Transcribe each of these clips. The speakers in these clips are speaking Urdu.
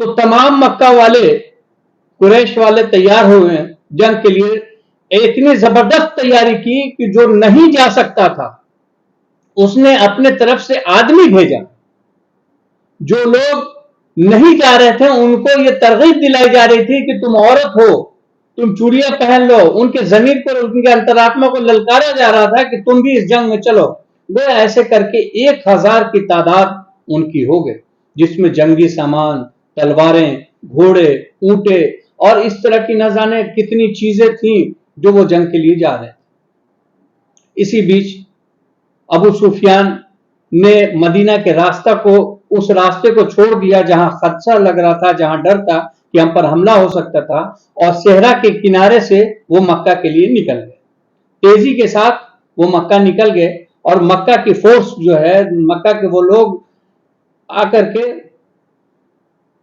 تو تمام مکہ والے قریش والے تیار ہوئے جنگ کے لیے. اتنی زبردست تیاری کی کہ جو نہیں جا سکتا تھا اس نے اپنے طرف سے آدمی بھیجا. جو لوگ نہیں جا رہے تھے ان کو یہ ترغیب دلائی جا رہی تھی کہ تم عورت ہو, تم چوڑیاں پہن لو. ان کے ضمیر پر, ان کے انترآتما کو للکارا جا رہا تھا کہ تم بھی اس جنگ میں چلو. وہ ایسے کر کے 1000 کی تعداد ان کی ہو گئی, جس میں جنگی سامان, تلواریں, گھوڑے, اونٹے اور اس طرح کی نہ جانے کتنی چیزیں تھیں جو وہ جنگ کے لیے جا رہے تھے. اسی بیچ ابو سفیان نے مدینہ کے راستہ کو, اس راستے کو چھوڑ دیا جہاں خدشہ لگ رہا تھا, جہاں ڈر تھا کہ ہم پر حملہ ہو سکتا تھا, اور صحرا کے کنارے سے وہ مکہ کے لیے نکل گئے. تیزی کے ساتھ وہ مکہ نکل گئے, اور مکہ کی فورس جو ہے, مکہ کے وہ لوگ آ کر کے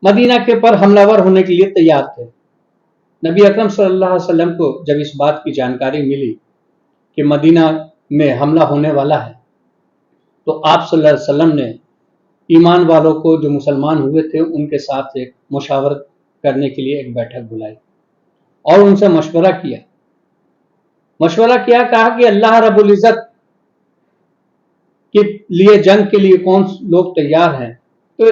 مدینہ کے پر حملہ ور ہونے کے لیے تیار تھے. نبی اکرم صلی اللہ علیہ وسلم کو جب اس بات کی جانکاری ملی کہ مدینہ میں حملہ ہونے والا ہے, تو آپ صلی اللہ علیہ وسلم نے ایمان والوں کو, جو مسلمان ہوئے تھے, ان کے ساتھ ایک مشاورت کرنے کے لیے ایک بیٹھک بلائی اور ان سے مشورہ کیا. کہا کہ اللہ رب العزت کے لیے جنگ کے لیے کون لوگ تیار ہیں؟ تو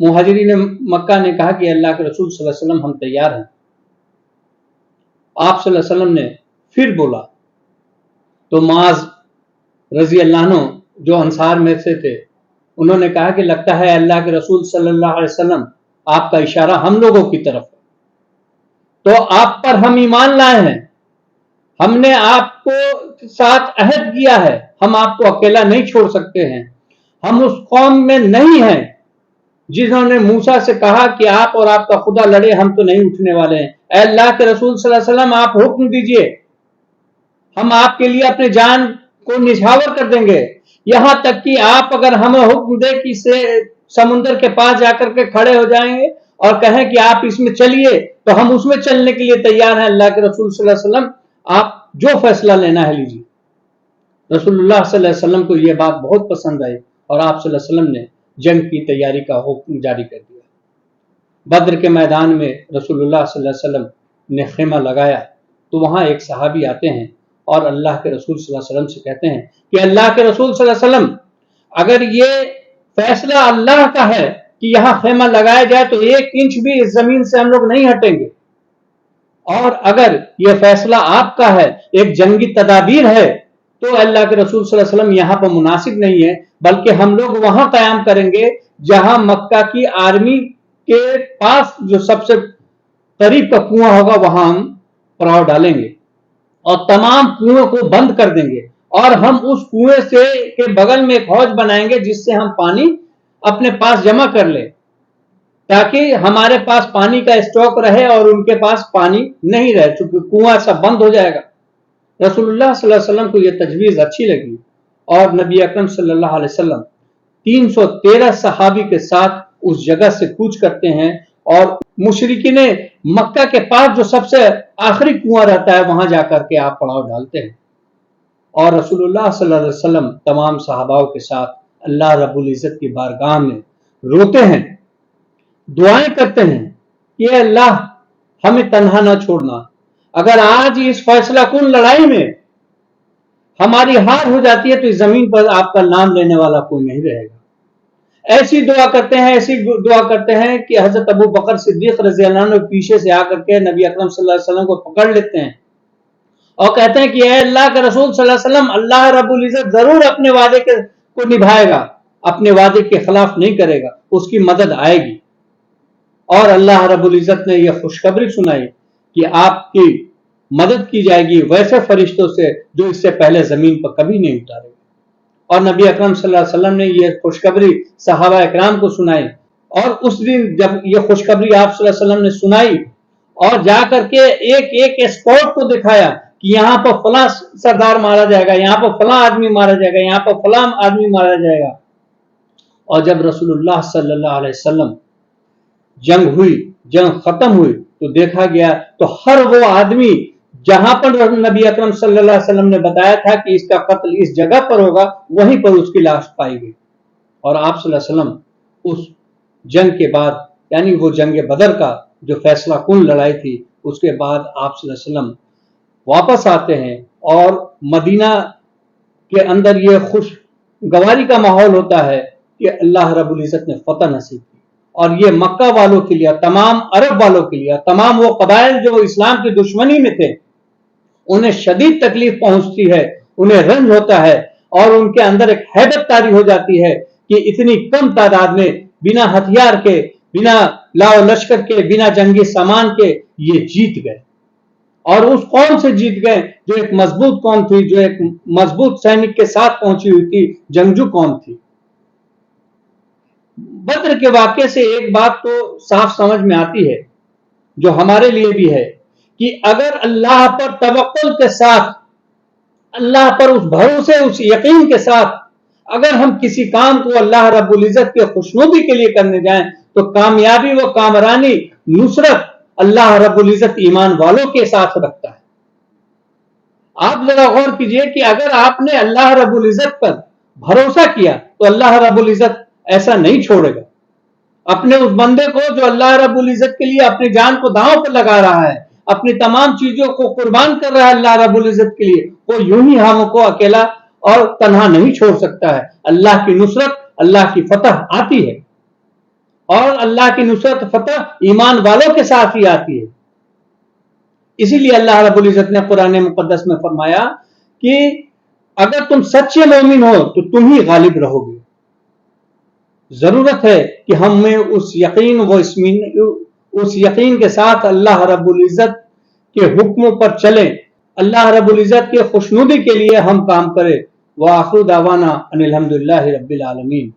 مہاجرین مکہ نے کہا کہ اللہ کے رسول صلی اللہ علیہ وسلم ہم تیار ہیں. آپ صلی اللہ علیہ وسلم نے پھر بولا تو معاذ رضی اللہ عنہ جو انصار میں سے تھے, انہوں نے کہا کہ لگتا ہے اللہ کے رسول صلی اللہ علیہ وسلم آپ کا اشارہ ہم لوگوں کی طرف ہے, تو آپ پر ہم ایمان لائے ہیں, ہم نے آپ کو ساتھ عہد کیا ہے, ہم آپ کو اکیلا نہیں چھوڑ سکتے ہیں. ہم اس قوم میں نہیں ہیں جنہوں نے موسیٰ سے کہا کہ آپ اور آپ کا خدا لڑے, ہم تو نہیں اٹھنے والے ہیں. اے اللہ کے رسول صلی اللہ علیہ وسلم آپ حکم دیجئے, ہم آپ کے لیے اپنے جان کو نچھاور کر دیں گے. یہاں تک کہ آپ اگر ہمیں حکم دے کہ سمندر کے پاس جا کر کے کھڑے ہو جائیں گے اور کہیں کہ آپ اس میں چلیے, تو ہم اس میں چلنے کے لیے تیار ہیں. اللہ کے رسول صلی اللہ علیہ وسلم آپ جو فیصلہ لینا ہے لیجیے. رسول اللہ صلی اللہ علیہ وسلم کو یہ بات بہت پسند آئی, اور آپ صلی اللہ علیہ وسلم نے جنگ کی تیاری کا حکم جاری کر دیا. بدر کے میدان میں رسول اللہ صلی اللہ علیہ وسلم نے خیمہ لگایا, تو وہاں ایک صحابی آتے ہیں اور اللہ کے رسول صلی اللہ علیہ وسلم سے کہتے ہیں کہ اللہ کے رسول صلی اللہ علیہ وسلم, اگر یہ فیصلہ اللہ کا ہے کہ یہاں خیمہ لگایا جائے تو 1 انچ بھی اس زمین سے ہم لوگ نہیں ہٹیں گے, اور اگر یہ فیصلہ آپ کا ہے, ایک جنگی تدابیر ہے, تو اللہ کے رسول صلی اللہ علیہ وسلم یہاں پر مناسب نہیں ہے, بلکہ ہم لوگ وہاں قیام کریں گے جہاں مکہ کی آرمی کے پاس جو سب سے قریب کا کنواں ہوگا وہاں ہم پڑاؤ ڈالیں گے, اور تمام کنویں کو بند کر دیں گے, اور ہم اس کنویں سے کے بغل میں ایک حوض بنائیں گے جس سے ہم پانی اپنے پاس جمع کر لیں, تاکہ ہمارے پاس پانی کا اسٹاک رہے اور ان کے پاس پانی نہیں رہے, چونکہ کنواں سب بند ہو جائے گا. رسول اللہ صلی اللہ علیہ وسلم کو یہ تجویز اچھی لگی, اور نبی اکرم صلی اللہ علیہ وسلم 313 صحابی کے ساتھ اس جگہ سے کوچ کرتے ہیں, اور مشرکین مکہ کے پاس جو سب سے آخری کنواں رہتا ہے وہاں جا کر کے آپ پڑاؤ ڈالتے ہیں. اور رسول اللہ صلی اللہ علیہ وسلم تمام صحاباؤں کے ساتھ اللہ رب العزت کی بارگاہ میں روتے ہیں, دعائیں کرتے ہیں کہ اے اللہ ہمیں تنہا نہ چھوڑنا. اگر آج اس فیصلہ کن لڑائی میں ہماری ہار ہو جاتی ہے تو اس زمین پر آپ کا نام لینے والا کوئی نہیں رہے گا. ایسی دعا کرتے ہیں کہ حضرت ابو بکر صدیق رضی اللہ عنہ پیچھے سے آ کر کے نبی اکرم صلی اللہ علیہ وسلم کو پکڑ لیتے ہیں اور کہتے ہیں کہ اے اللہ کے رسول صلی اللہ علیہ وسلم, اللہ رب العزت ضرور اپنے وعدے کو نبھائے گا, اپنے وعدے کے خلاف نہیں کرے گا, اس کی مدد آئے گی. اور اللہ رب العزت نے یہ خوشخبری سنائی کہ آپ کی مدد کی جائے گی ویسے فرشتوں سے جو اس سے پہلے زمین پر کبھی نہیں اتارے. اور نبی اکرم صلی اللہ علیہ وسلم نے یہ خوشخبری صحابہ اکرام کو سنائی, اور اس دن جب یہ خوشخبری آپ صلی اللہ علیہ وسلم نے سنائی اور جا کر کے ایک اسپاٹ کو دکھایا کہ یہاں پر فلاں سردار مارا جائے گا, یہاں پر فلاں آدمی مارا جائے گا, یہاں پر فلاں آدمی مارا جائے گا. اور جب رسول اللہ صلی اللہ علیہ وسلم جنگ ختم ہوئی تو دیکھا گیا تو ہر وہ آدمی جہاں پر نبی اکرم صلی اللہ علیہ وسلم نے بتایا تھا کہ اس کا قتل اس جگہ پر ہوگا, وہیں پر اس کی لاش پائی گئی. اور آپ صلی اللہ علیہ وسلم اس جنگ کے بعد یعنی وہ جنگ بدر کا جو فیصلہ کن لڑائی تھی، اس کے بعد آپ صلی اللہ علیہ وسلم واپس آتے ہیں اور مدینہ کے اندر یہ خوشگواری کا ماحول ہوتا ہے کہ اللہ رب العزت نے فتح نصیب کی، اور یہ مکہ والوں کے لیے، تمام عرب والوں کے لیے، تمام وہ قبائل جو اسلام کی دشمنی میں تھے، انہیں شدید تکلیف پہنچتی ہے، انہیں رنج ہوتا ہے، اور ان کے اندر ایک ہیبت طاری ہو جاتی ہے کہ اتنی کم تعداد میں بنا ہتھیار کے، بنا لاؤ لشکر کے، بنا جنگی سامان کے یہ جیت گئے۔ اور اس قوم سے جیت گئے جو ایک مضبوط قوم تھی، جو ایک مضبوط سینک کے ساتھ پہنچی ہوئی تھی، جنگجو قوم تھی۔ بدر کے واقعے سے ایک بات تو صاف سمجھ میں آتی ہے، جو ہمارے لیے بھی ہے، کہ اگر اللہ پر توکل کے ساتھ، اللہ پر اس بھروسے، اس یقین کے ساتھ اگر ہم کسی کام کو اللہ رب العزت کے خوشنودی کے لیے کرنے جائیں تو کامیابی و کامرانی، نصرت اللہ رب العزت ایمان والوں کے ساتھ رکھتا ہے۔ آپ ذرا غور کیجئے کہ اگر آپ نے اللہ رب العزت پر بھروسہ کیا تو اللہ رب العزت ایسا نہیں چھوڑے گا۔ اپنے اس بندے کو جو اللہ رب العزت کے لیے اپنی جان کو داؤں پر لگا رہا ہے، اپنی تمام چیزوں کو قربان کر رہا ہے اللہ رب العزت کے لیے، وہ یوں ہی ہم کو اکیلا اور تنہا نہیں چھوڑ سکتا ہے۔ اللہ کی نصرت، اللہ کی فتح آتی ہے، اور اللہ کی نصرت فتح ایمان والوں کے ساتھ ہی آتی ہے۔ اسی لیے اللہ رب العزت نے قرآن مقدس میں فرمایا کہ اگر تم سچے مومن ہو تو تم ہی غالب رہو گے۔ ضرورت ہے کہ ہم میں اس یقین کے ساتھ اللہ رب العزت کے حکموں پر چلیں، اللہ رب العزت کے خوشنودی کے لیے ہم کام کریں۔ وآخر دعوانا ان الحمدللہ رب العالمین۔